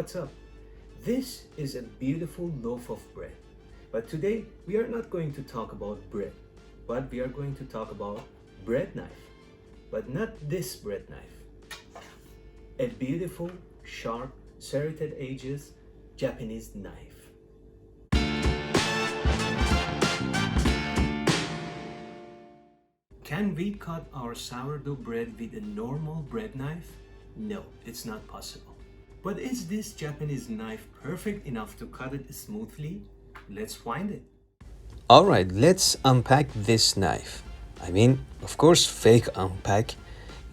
what's up? This is a beautiful loaf of bread. But today we are not going to talk about bread, but we are going to talk about bread knife. But not this bread knife. A beautiful, sharp, serrated edges Japanese knife. Can we cut our sourdough bread with a normal bread knife? No, it's not possible. But is this Japanese knife perfect enough to cut it smoothly? Let's find it. Alright, let's unpack this knife. I mean, of course, fake unpack.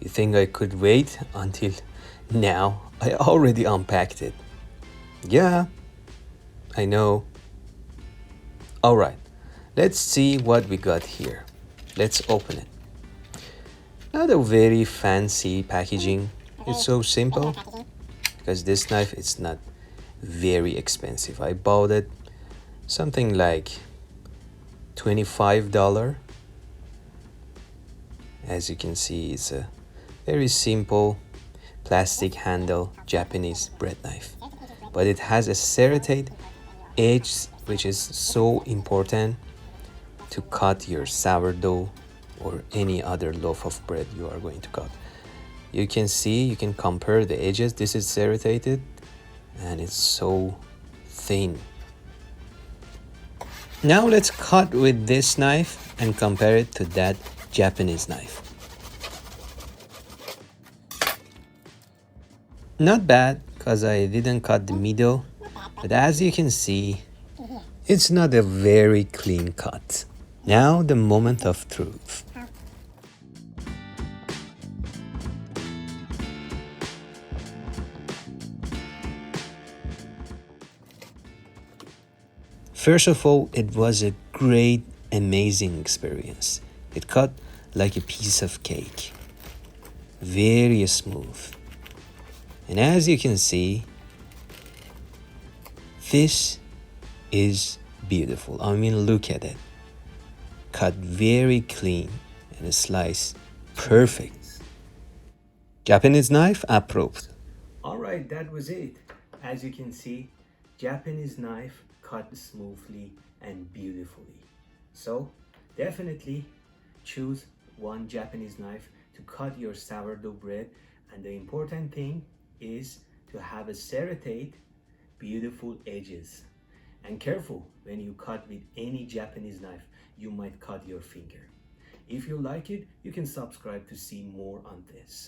You think I could wait until now? I already unpacked it. Yeah, I know. Alright, let's see what we got here. Let's open it. Not a very fancy packaging. It's so simple because this knife is not very expensive. I bought it something like $25. As you can see, it's a very simple plastic handle Japanese bread knife, but it has a serrated edge, which is so important to cut your sourdough or any other loaf of bread you are going to cut. You can see, you can compare the edges. This is serrated and it's so thin. Now let's cut with this knife and compare it to that Japanese knife. Not bad, because I didn't cut the middle, but as you can see, it's not a very clean cut. Now the moment of truth. First of all, it was a great, amazing experience. It cut like a piece of cake. Very smooth. And as you can see, this is beautiful. I mean, look at it. Cut very clean and a slice perfect. Japanese knife approved. Alright, that was it. As you can see, Japanese knife cut smoothly and beautifully. So definitely choose one Japanese knife to cut your sourdough bread, and the important thing is to have a serrated, beautiful edges. And careful when you cut with any Japanese knife, you might cut your finger. If you like it, you can subscribe to see more on this.